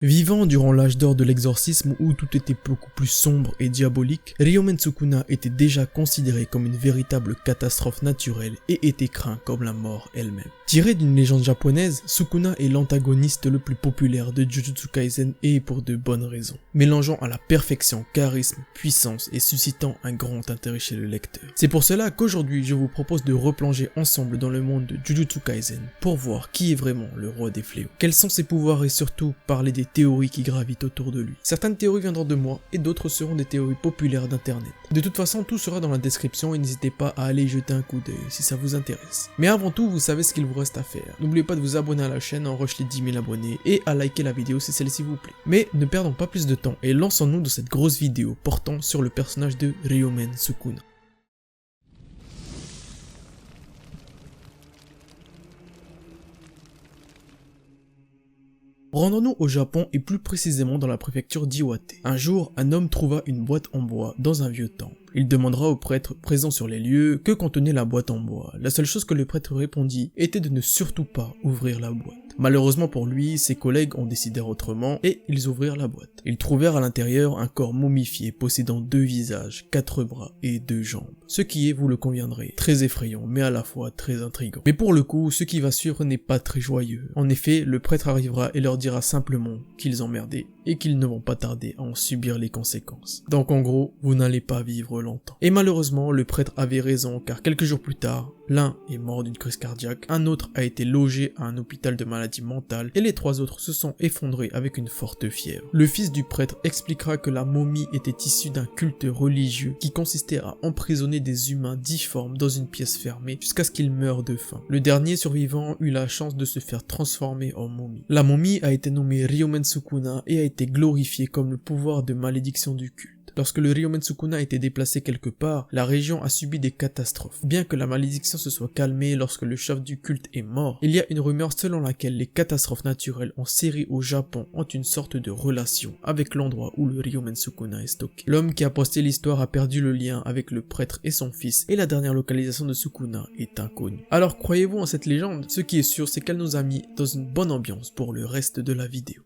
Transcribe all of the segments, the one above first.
Vivant durant l'âge d'or de l'exorcisme où tout était beaucoup plus sombre et diabolique, Ryomen Sukuna était déjà considéré comme une véritable catastrophe naturelle et était craint comme la mort elle-même. Tiré d'une légende japonaise, Sukuna est l'antagoniste le plus populaire de Jujutsu Kaisen et pour de bonnes raisons, mélangeant à la perfection charisme, puissance et suscitant un grand intérêt chez le lecteur. C'est pour cela qu'aujourd'hui je vous propose de replonger ensemble dans le monde de Jujutsu Kaisen pour voir qui est vraiment le roi des fléaux, quels sont ses pouvoirs et surtout parler des théories qui gravitent autour de lui. Certaines théories viendront de moi et d'autres seront des théories populaires d'internet. De toute façon, tout sera dans la description et n'hésitez pas à aller jeter un coup d'œil si ça vous intéresse. Mais avant tout, vous savez ce qu'il vous reste à faire. N'oubliez pas de vous abonner à la chaîne en rush les 10 000 abonnés et à liker la vidéo si celle-ci vous plaît. Mais ne perdons pas plus de temps et lançons-nous dans cette grosse vidéo portant sur le personnage de Ryomen Sukuna. Rendons-nous au Japon et plus précisément dans la préfecture d'Iwate. Un jour, un homme trouva une boîte en bois dans un vieux temple. Il demandera au prêtre présent sur les lieux que contenait la boîte en bois. La seule chose que le prêtre répondit était de ne surtout pas ouvrir la boîte. Malheureusement pour lui, ses collègues ont décidé autrement et ils ouvrirent la boîte. Ils trouvèrent à l'intérieur un corps momifié possédant 2 visages, 4 bras et 2 jambes. Ce qui est, vous le conviendrez, très effrayant mais à la fois très intriguant. Mais pour le coup, ce qui va suivre n'est pas très joyeux. En effet, le prêtre arrivera et leur dira simplement qu'ils ont merdé et qu'ils ne vont pas tarder à en subir les conséquences. Donc en gros, vous n'allez pas vivre longtemps. Et malheureusement, le prêtre avait raison car quelques jours plus tard, l'un est mort d'une crise cardiaque, un autre a été logé à un hôpital de maladie mentale et les 3 autres se sont effondrés avec une forte fièvre. Le fils du prêtre expliquera que la momie était issue d'un culte religieux qui consistait à emprisonner des humains difformes dans une pièce fermée jusqu'à ce qu'ils meurent de faim. Le dernier survivant eut la chance de se faire transformer en momie. La momie a été nommée Ryomen Sukuna et a été glorifiée comme le pouvoir de malédiction du culte. Lorsque le Ryomen Sukuna a été déplacé quelque part, la région a subi des catastrophes. Bien que la malédiction se soit calmée lorsque le chef du culte est mort, il y a une rumeur selon laquelle les catastrophes naturelles en série au Japon ont une sorte de relation avec l'endroit où le Ryomen Sukuna est stocké. L'homme qui a posté l'histoire a perdu le lien avec le prêtre et son fils, et la dernière localisation de Sukuna est inconnue. Alors croyez-vous en cette légende? Ce qui est sûr, c'est qu'elle nous a mis dans une bonne ambiance pour le reste de la vidéo.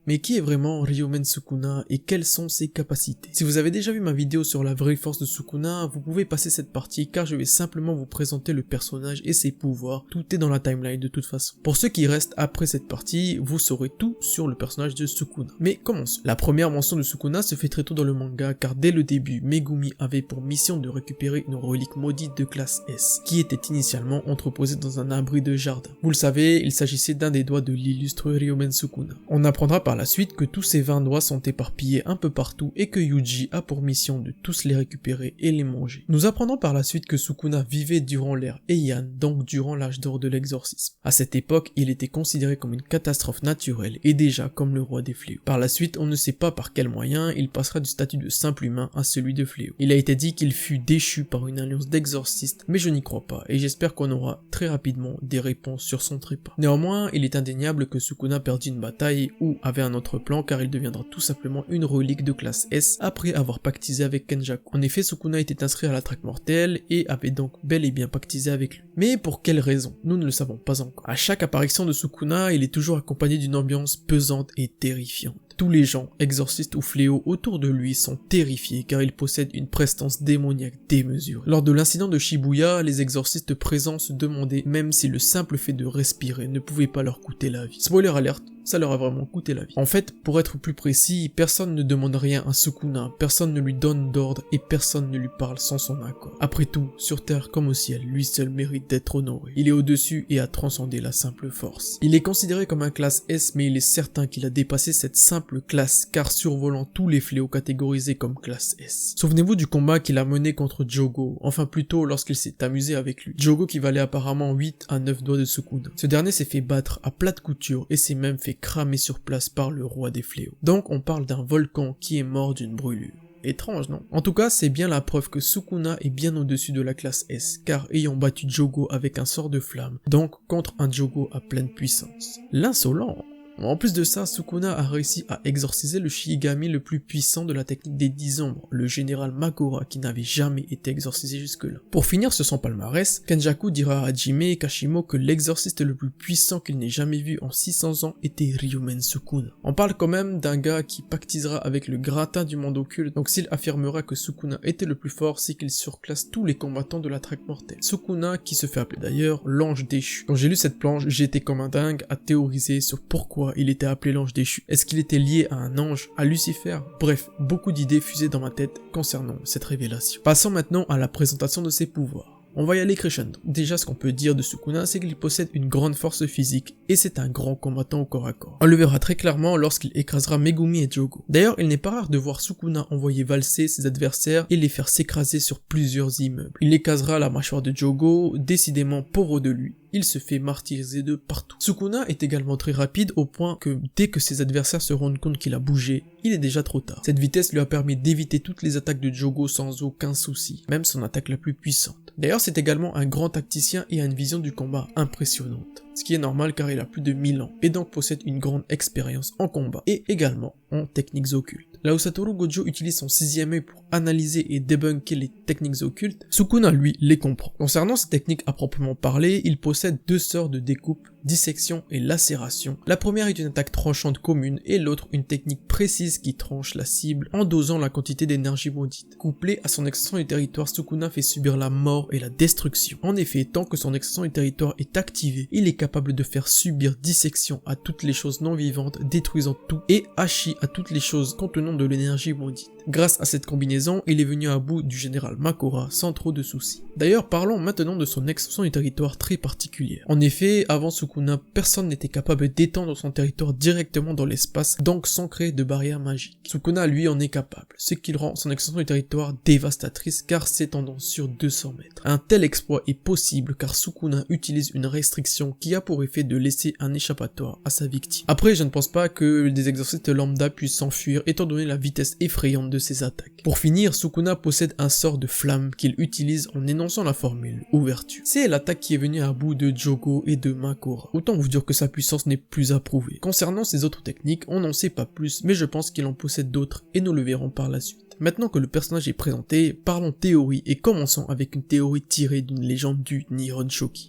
Mais qui est vraiment Ryomen Sukuna et quelles sont ses capacités? Si vous avez déjà vu ma vidéo sur la vraie force de Sukuna, vous pouvez passer cette partie car je vais simplement vous présenter le personnage et ses pouvoirs, tout est dans la timeline de toute façon. Pour ceux qui restent après cette partie, vous saurez tout sur le personnage de Sukuna. Mais commençons. La première mention de Sukuna se fait très tôt dans le manga car dès le début, Megumi avait pour mission de récupérer une relique maudite de classe S, qui était initialement entreposée dans un abri de jardin. Vous le savez, il s'agissait d'un des doigts de l'illustre Ryomen Sukuna. On apprendra par la suite que tous ces 20 doigts sont éparpillés un peu partout et que Yuji a pour mission de tous les récupérer et les manger. Nous apprendrons par la suite que Sukuna vivait durant l'ère Heian, donc durant l'âge d'or de l'exorcisme. À cette époque, il était considéré comme une catastrophe naturelle et déjà comme le roi des fléaux. Par la suite, on ne sait pas par quel moyen il passera du statut de simple humain à celui de fléau. Il a été dit qu'il fut déchu par une alliance d'exorcistes, mais je n'y crois pas et j'espère qu'on aura très rapidement des réponses sur son trépas. Néanmoins, il est indéniable que Sukuna perdit une bataille ou avait un autre plan car il deviendra tout simplement une relique de classe S après avoir pactisé avec Kenjaku. En effet, Sukuna était inscrit à la traque mortelle et avait donc bel et bien pactisé avec lui. Mais pour quelle raison? Nous ne le savons pas encore. À chaque apparition de Sukuna, il est toujours accompagné d'une ambiance pesante et terrifiante. Tous les gens, exorcistes ou fléaux autour de lui sont terrifiés car il possède une prestance démoniaque démesurée. Lors de l'incident de Shibuya, les exorcistes présents se demandaient même si le simple fait de respirer ne pouvait pas leur coûter la vie. Spoiler alert, ça leur a vraiment coûté la vie. En fait, pour être plus précis, personne ne demande rien à Sukuna, personne ne lui donne d'ordre et personne ne lui parle sans son accord. Après tout, sur terre comme au ciel, lui seul mérite d'être honoré. Il est au-dessus et a transcendé la simple force. Il est considéré comme un classe S, mais il est certain qu'il a dépassé cette simple classe car survolant tous les fléaux catégorisés comme classe S. Souvenez-vous du combat qu'il a mené contre Jogo, enfin plutôt lorsqu'il s'est amusé avec lui. Jogo qui valait apparemment 8 à 9 doigts de Sukuna. Ce dernier s'est fait battre à plate couture et s'est même fait cramer sur place par le roi des fléaux. Donc on parle d'un volcan qui est mort d'une brûlure. Étrange, non? En tout cas, c'est bien la preuve que Sukuna est bien au-dessus de la classe S, car ayant battu Jogo avec un sort de flamme, donc contre un Jogo à pleine puissance. L'insolent! En plus de ça, Sukuna a réussi à exorciser le Shinigami le plus puissant de la technique des 10 ombres, le général Makora, qui n'avait jamais été exorcisé jusque-là. Pour finir sur son palmarès, Kenjaku dira à Hajime et Kashimo que l'exorciste le plus puissant qu'il n'ait jamais vu en 600 ans était Ryumen Sukuna. On parle quand même d'un gars qui pactisera avec le gratin du monde occulte, donc s'il affirmera que Sukuna était le plus fort, c'est qu'il surclasse tous les combattants de la traque mortelle. Sukuna, qui se fait appeler d'ailleurs l'ange déchu. Quand j'ai lu cette planche, j'ai été comme un dingue à théoriser sur pourquoi il était appelé l'ange déchu. Est-ce qu'il était lié à un ange, à Lucifer? Bref, beaucoup d'idées fusaient dans ma tête concernant cette révélation. Passons maintenant à la présentation de ses pouvoirs. On va y aller crescendo. Déjà, ce qu'on peut dire de Sukuna, c'est qu'il possède une grande force physique et c'est un grand combattant au corps à corps. On le verra très clairement lorsqu'il écrasera Megumi et Jogo. D'ailleurs, il n'est pas rare de voir Sukuna envoyer valser ses adversaires et les faire s'écraser sur plusieurs immeubles. Il écrasera la mâchoire de Jogo, décidément pauvre de lui. Il se fait martyriser de partout. Sukuna est également très rapide au point que dès que ses adversaires se rendent compte qu'il a bougé, il est déjà trop tard. Cette vitesse lui a permis d'éviter toutes les attaques de Jogo sans aucun souci, même son attaque la plus puissante. D'ailleurs, c'est également un grand tacticien et a une vision du combat impressionnante. Ce qui est normal car il a plus de 1000 ans et donc possède une grande expérience en combat et également en techniques occultes. Là où Satoru Gojo utilise son 6e œil pour analyser et débunker les techniques occultes, Sukuna lui les comprend. Concernant ces techniques à proprement parler, il possède deux sortes de découpe, dissection et lacération. La première est une attaque tranchante commune et l'autre une technique précise qui tranche la cible en dosant la quantité d'énergie maudite. Couplé à son extension du territoire, Sukuna fait subir la mort et la destruction. En effet, tant que son extension du territoire est activée, il est capable de faire subir dissection à toutes les choses non vivantes, détruisant tout, et hachi à toutes les choses contenant de l'énergie maudite. Grâce à cette combinaison, il est venu à bout du général Makora sans trop de soucis. D'ailleurs, parlons maintenant de son extension du territoire très particulière. En effet, avant Sukuna, personne n'était capable d'étendre son territoire directement dans l'espace, donc sans créer de barrière magique. Sukuna, lui, en est capable, ce qui rend son extension du territoire dévastatrice car s'étendant sur 200 mètres. Un tel exploit est possible car Sukuna utilise une restriction qui a pour effet de laisser un échappatoire à sa victime. Après, je ne pense pas que des exorcistes lambda puissent s'enfuir étant donné la vitesse effrayante de ses attaques. Pour finir, Sukuna possède un sort de flamme qu'il utilise en énonçant la formule ouverture. C'est l'attaque qui est venue à bout de Jogo et de Makora. Autant vous dire que sa puissance n'est plus à prouver. Concernant ses autres techniques, on n'en sait pas plus, mais je pense qu'il en possède d'autres et nous le verrons par la suite. Maintenant que le personnage est présenté, parlons théorie et commençons avec une théorie tirée d'une légende du Nihon Shoki.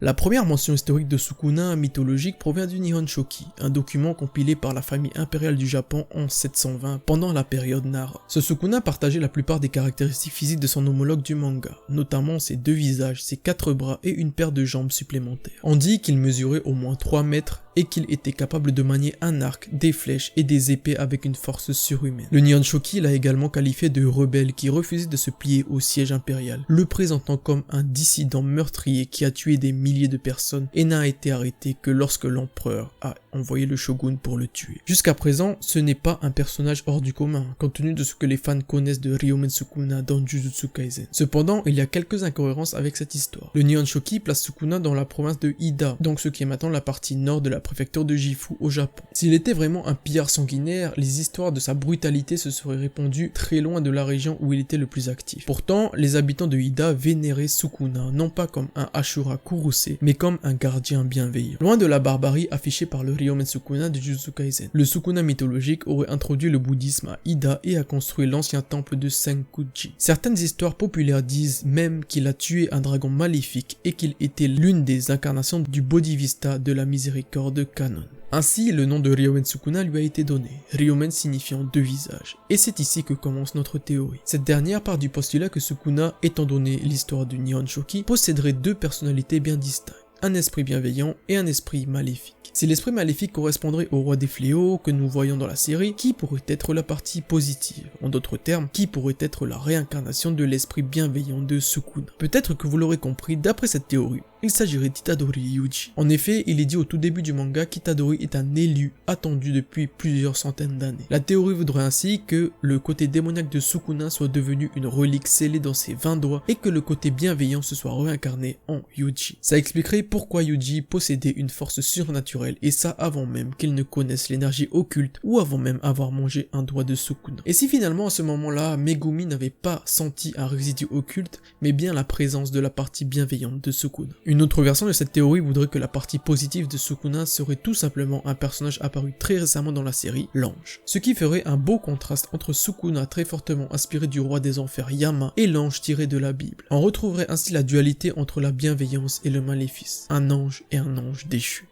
La première mention historique de Sukuna mythologique provient du Nihon Shoki, un document compilé par la famille impériale du Japon en 720 pendant la période Nara. Ce Sukuna partageait la plupart des caractéristiques physiques de son homologue du manga, notamment ses 2 visages, ses 4 bras et une paire de jambes supplémentaires. On dit qu'il mesurait au moins 3 mètres et qu'il était capable de manier un arc, des flèches et des épées avec une force surhumaine. Le Nihon Shoki l'a également qualifié de rebelle qui refusait de se plier au siège impérial, le présentant comme un dissident meurtrier qui a tué des milliers de personnes et n'a été arrêté que lorsque l'empereur a envoyé le shogun pour le tuer. Jusqu'à présent, ce n'est pas un personnage hors du commun, compte tenu de ce que les fans connaissent de Ryumen Sukuna dans Jujutsu Kaisen. Cependant, il y a quelques incohérences avec cette histoire. Le Nihon Shoki place Sukuna dans la province de Ida, donc ce qui est maintenant la partie nord de la préfecture de Gifu au Japon. S'il était vraiment un pillard sanguinaire, les histoires de sa brutalité se seraient répandues très loin de la région où il était le plus actif. Pourtant, les habitants de Ida vénéraient Sukuna, non pas comme un Ashura Kurose, mais comme un gardien bienveillant. Loin de la barbarie affichée par le Ryumen Sukuna de Jujutsu Kaisen, le Sukuna mythologique aurait introduit le bouddhisme à Ida et a construit l'ancien temple de Senkuji. Certaines histoires populaires disent même qu'il a tué un dragon maléfique et qu'il était l'une des incarnations du Bodhisattva de la miséricorde canon. Ainsi, le nom de Ryumen Sukuna lui a été donné, Ryumen signifiant 2 visages. Et c'est ici que commence notre théorie. Cette dernière part du postulat que Sukuna, étant donné l'histoire du Nihon Shoki, posséderait 2 personnalités bien distinctes, un esprit bienveillant et un esprit maléfique. Si l'esprit maléfique correspondrait au roi des fléaux que nous voyons dans la série, qui pourrait être la partie positive? En d'autres termes, qui pourrait être la réincarnation de l'esprit bienveillant de Sukuna? Peut-être que vous l'aurez compris, d'après cette théorie, Il s'agirait d'Itadori Yuji. En effet, il est dit au tout début du manga qu'Itadori est un élu attendu depuis plusieurs centaines d'années. La théorie voudrait ainsi que le côté démoniaque de Sukuna soit devenu une relique scellée dans ses 20 doigts et que le côté bienveillant se soit réincarné en Yuji. Ça expliquerait pourquoi Yuji possédait une force surnaturelle et ça avant même qu'il ne connaisse l'énergie occulte ou avant même avoir mangé un doigt de Sukuna. Et si finalement à ce moment-là, Megumi n'avait pas senti un résidu occulte, mais bien la présence de la partie bienveillante de Sukuna. Une autre version de cette théorie voudrait que la partie positive de Sukuna serait tout simplement un personnage apparu très récemment dans la série, l'ange. Ce qui ferait un beau contraste entre Sukuna très fortement inspiré du roi des enfers Yama et l'ange tiré de la Bible. On retrouverait ainsi la dualité entre la bienveillance et le maléfice, un ange et un ange déchu.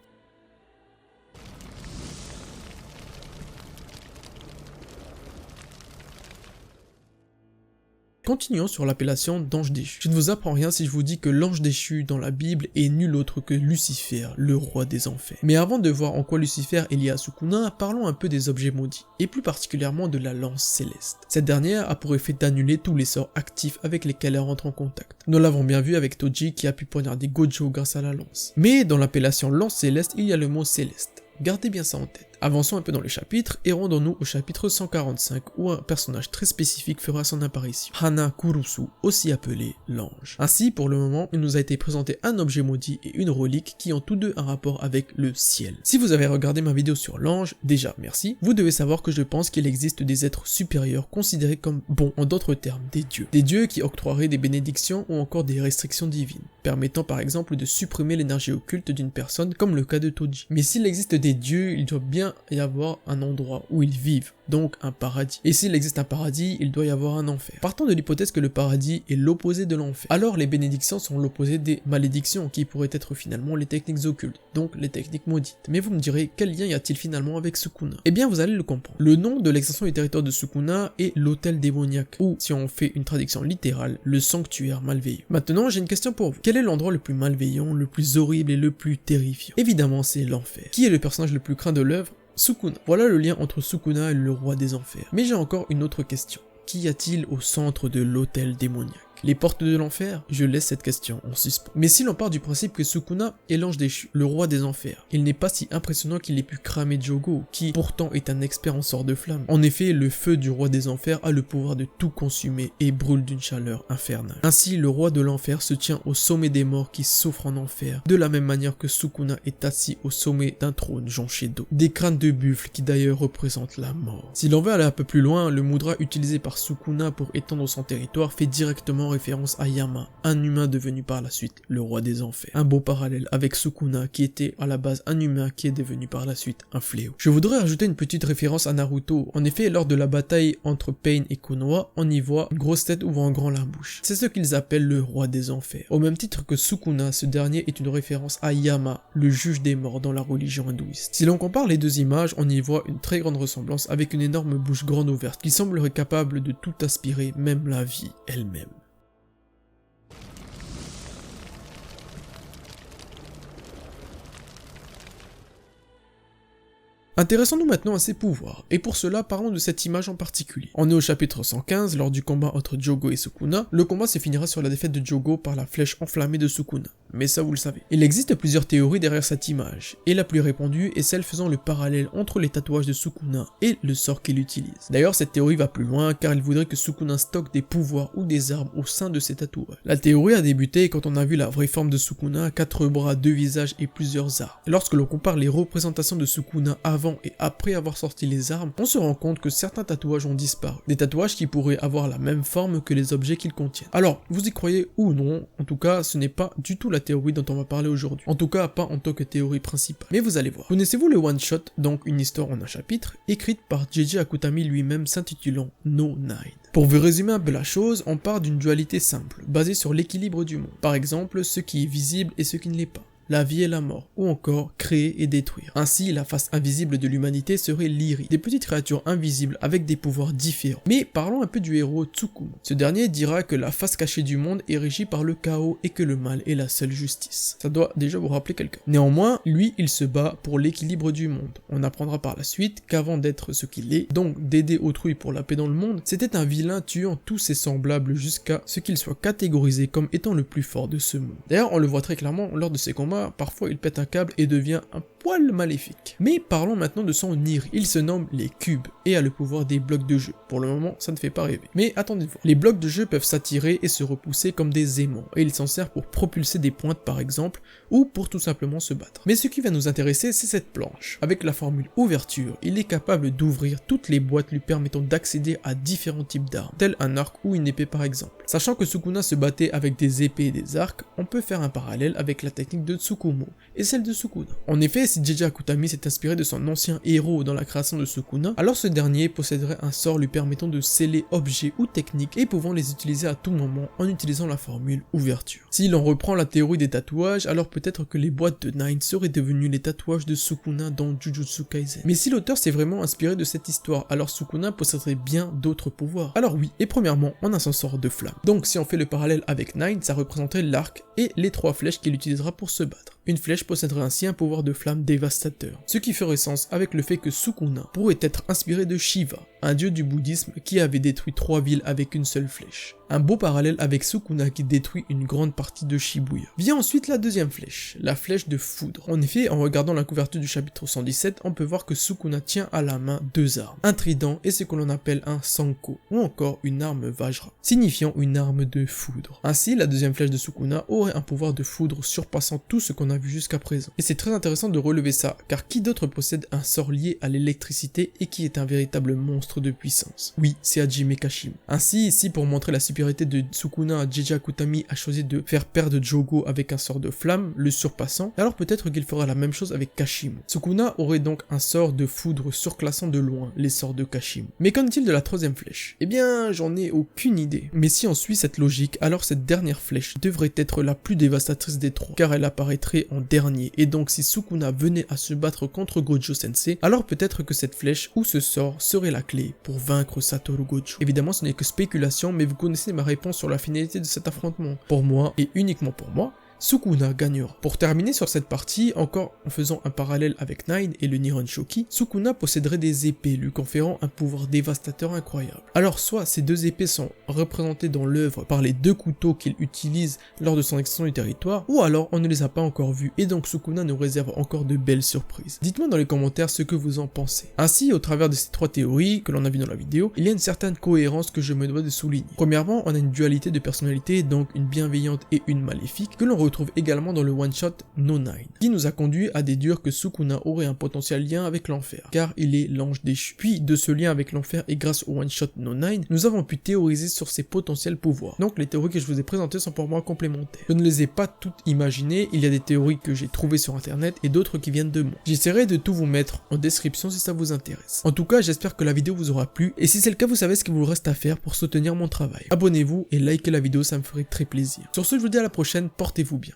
Continuons sur l'appellation d'ange déchu. Je ne vous apprends rien si je vous dis que l'ange déchu dans la Bible est nul autre que Lucifer, le roi des enfers. Mais avant de voir en quoi Lucifer est lié à Sukuna, parlons un peu des objets maudits, et plus particulièrement de la lance céleste. Cette dernière a pour effet d'annuler tous les sorts actifs avec lesquels elle rentre en contact. Nous l'avons bien vu avec Toji qui a pu poignarder Gojo grâce à la lance. Mais dans l'appellation lance céleste, il y a le mot céleste. Gardez bien ça en tête. Avançons un peu dans le chapitre et rendons-nous au chapitre 145 où un personnage très spécifique fera son apparition. Hana Kurusu, aussi appelé l'ange. Ainsi, pour le moment, il nous a été présenté un objet maudit et une relique qui ont tous deux un rapport avec le ciel. Si vous avez regardé ma vidéo sur l'ange, déjà merci, vous devez savoir que je pense qu'il existe des êtres supérieurs considérés comme bons, en d'autres termes, des dieux. Des dieux qui octroieraient des bénédictions ou encore des restrictions divines, permettant par exemple de supprimer l'énergie occulte d'une personne comme le cas de Toji. Mais s'il existe des dieux, il doit bien y avoir un endroit où ils vivent, donc un paradis. Et s'il existe un paradis, il doit y avoir un enfer. Partons de l'hypothèse que le paradis est l'opposé de l'enfer. Alors les bénédictions sont l'opposé des malédictions, qui pourraient être finalement les techniques occultes, donc les techniques maudites. Mais vous me direz, quel lien y a-t-il finalement avec Sukuna? Eh bien vous allez le comprendre. Le nom de l'extension du territoire de Sukuna est l'hôtel démoniaque, ou si on fait une traduction littérale, le sanctuaire malveillant. Maintenant j'ai une question pour vous. Quel est l'endroit le plus malveillant, le plus horrible et le plus terrifiant? Évidemment c'est l'enfer. Qui est le personnage le plus craint de l'œuvre? Sukuna. Voilà le lien entre Sukuna et le roi des enfers. Mais j'ai encore une autre question. Qu'y a-t-il au centre de l'hôtel démoniaque? Les portes de l'enfer? Je laisse cette question en suspens. Mais si l'on part du principe que Sukuna est l'ange déchu, le roi des enfers, il n'est pas si impressionnant qu'il ait pu cramer Jogo, qui pourtant est un expert en sorts de flammes. En effet, le feu du roi des enfers a le pouvoir de tout consumer et brûle d'une chaleur infernale. Ainsi, le roi de l'enfer se tient au sommet des morts qui souffrent en enfer, de la même manière que Sukuna est assis au sommet d'un trône jonché d'eau. Des crânes de buffle qui d'ailleurs représentent la mort. Si l'on veut aller un peu plus loin, le mudra utilisé par Sukuna pour étendre son territoire fait directement référence à Yama, un humain devenu par la suite le roi des enfers. Un beau parallèle avec Sukuna qui était à la base un humain qui est devenu par la suite un fléau. Je voudrais ajouter une petite référence à Naruto. En effet, lors de la bataille entre Pain et Konoha, on y voit une grosse tête ouvrant grand la bouche. C'est ce qu'ils appellent le roi des enfers. Au même titre que Sukuna, ce dernier est une référence à Yama, le juge des morts dans la religion hindouiste. Si l'on compare les deux images, on y voit une très grande ressemblance avec une énorme bouche grande ouverte qui semblerait capable de tout aspirer, même la vie elle-même. Intéressons-nous maintenant à ses pouvoirs, et pour cela parlons de cette image en particulier. On est au chapitre 115, lors du combat entre Jogo et Sukuna. Le combat se finira sur la défaite de Jogo par la flèche enflammée de Sukuna, mais ça vous le savez. Il existe plusieurs théories derrière cette image, et la plus répandue est celle faisant le parallèle entre les tatouages de Sukuna et le sort qu'il utilise. D'ailleurs cette théorie va plus loin car il voudrait que Sukuna stocke des pouvoirs ou des armes au sein de ses tatouages. La théorie a débuté quand on a vu la vraie forme de Sukuna, 4 bras, 2 visages et plusieurs armes. Et lorsque l'on compare les représentations de Sukuna avant et après avoir sorti les armes, on se rend compte que certains tatouages ont disparu. Des tatouages qui pourraient avoir la même forme que les objets qu'ils contiennent. Alors, vous y croyez ou non, en tout cas, ce n'est pas du tout la théorie dont on va parler aujourd'hui. En tout cas, pas en tant que théorie principale. Mais vous allez voir. Connaissez-vous le One Shot, donc une histoire en un chapitre, écrite par JJ Akutami lui-même s'intitulant No Nine. Pour vous résumer un peu la chose, on part d'une dualité simple, basée sur l'équilibre du monde. Par exemple, ce qui est visible et ce qui ne l'est pas. la vie et la mort, ou encore créer et détruire. Ainsi, la face invisible de l'humanité serait l'Iri, des petites créatures invisibles avec des pouvoirs différents. Mais parlons un peu du héros Tsukumo. Ce dernier dira que la face cachée du monde est régie par le chaos et que le mal est la seule justice. Ça doit déjà vous rappeler quelqu'un. Néanmoins, lui, il se bat pour l'équilibre du monde. On apprendra par la suite qu'avant d'être ce qu'il est, donc d'aider autrui pour la paix dans le monde, c'était un vilain tuant tous ses semblables jusqu'à ce qu'il soit catégorisé comme étant le plus fort de ce monde. D'ailleurs, on le voit très clairement lors de ses combats, parfois il pète un câble et devient un poil maléfique. Mais parlons maintenant de son Iri. Il se nomme les cubes et a le pouvoir des blocs de jeu. Pour le moment, ça ne fait pas rêver. Mais attendez-vous. Les blocs de jeu peuvent s'attirer et se repousser comme des aimants, et il s'en sert pour propulser des pointes par exemple, ou pour tout simplement se battre. Mais ce qui va nous intéresser, c'est cette planche. Avec la formule ouverture, il est capable d'ouvrir toutes les boîtes lui permettant d'accéder à différents types d'armes, tel un arc ou une épée par exemple. Sachant que Sukuna se battait avec des épées et des arcs, on peut faire un parallèle avec la technique de Tsukumo et celle de Sukuna. En effet, si JJ Akutami s'est inspiré de son ancien héros dans la création de Sukuna, alors ce dernier posséderait un sort lui permettant de sceller objets ou techniques et pouvant les utiliser à tout moment en utilisant la formule ouverture. Si l'on reprend la théorie des tatouages, alors peut-être que les boîtes de Nine seraient devenues les tatouages de Sukuna dans Jujutsu Kaisen. Mais si l'auteur s'est vraiment inspiré de cette histoire, alors Sukuna posséderait bien d'autres pouvoirs. Alors oui, et premièrement, on a son sort de flamme. Donc si on fait le parallèle avec Nine, ça représenterait l'arc et les 3 flèches qu'il utilisera pour se battre. Une flèche posséderait ainsi un pouvoir de flamme dévastateur, ce qui ferait sens avec le fait que Sukuna pourrait être inspiré de Shiva, un dieu du bouddhisme qui avait détruit 3 villes avec une seule flèche. Un beau parallèle avec Sukuna qui détruit une grande partie de Shibuya. Vient ensuite la deuxième flèche, la flèche de foudre. En effet, en regardant la couverture du chapitre 117, on peut voir que Sukuna tient à la main 2 armes, un trident et ce que l'on appelle un sanko, ou encore une arme Vajra, signifiant une arme de foudre. Ainsi, la deuxième flèche de Sukuna aurait un pouvoir de foudre surpassant tout ce qu'on a vu jusqu'à présent. Et c'est très intéressant de relever ça, car qui d'autre possède un sort lié à l'électricité et qui est un véritable monstre de puissance? Oui, c'est Hajime Kashimo. Ainsi, ici, pour montrer la supériorité de Sukuna, JJ Akutami a choisi de faire perdre Jogo avec un sort de flamme, le surpassant, alors peut-être qu'il fera la même chose avec Kashimo. Sukuna aurait donc un sort de foudre surclassant de loin les sorts de Kashimo. Mais qu'en est-il de la troisième flèche? Eh bien, j'en ai aucune idée. Mais si on suit cette logique, alors cette dernière flèche devrait être la plus dévastatrice des 3, car elle apparaîtrait en dernier, et donc si Sukuna venait à se battre contre Gojo Sensei, alors peut-être que cette flèche ou ce sort serait la clé pour vaincre Satoru Gojo. Évidemment, ce n'est que spéculation, mais vous connaissez ma réponse sur la finalité de cet affrontement. Pour moi, et uniquement pour moi, Sukuna gagnera. Pour terminer sur cette partie, encore en faisant un parallèle avec Nine et le Nihon Shoki, Sukuna posséderait des épées lui conférant un pouvoir dévastateur incroyable. Alors soit ces 2 épées sont représentées dans l'œuvre par les 2 couteaux qu'il utilise lors de son extension du territoire, ou alors on ne les a pas encore vus et donc Sukuna nous réserve encore de belles surprises. Dites-moi dans les commentaires ce que vous en pensez. Ainsi, au travers de ces 3 théories que l'on a vues dans la vidéo, il y a une certaine cohérence que je me dois de souligner. Premièrement, on a une dualité de personnalité, donc une bienveillante et une maléfique, que l'on retrouve également dans le one-shot No Nine, qui nous a conduit à déduire que Sukuna aurait un potentiel lien avec l'enfer, car il est l'ange déchu. Puis, de ce lien avec l'enfer et grâce au one-shot No Nine, nous avons pu théoriser sur ses potentiels pouvoirs. Donc les théories que je vous ai présentées sont pour moi complémentaires. Je ne les ai pas toutes imaginées, il y a des théories que j'ai trouvées sur internet et d'autres qui viennent de moi. J'essaierai de tout vous mettre en description si ça vous intéresse. En tout cas, j'espère que la vidéo vous aura plu, et si c'est le cas, vous savez ce qu'il vous reste à faire pour soutenir mon travail. Abonnez-vous et likez la vidéo, ça me ferait très plaisir. Sur ce, je vous dis à la prochaine, portez-vous bien.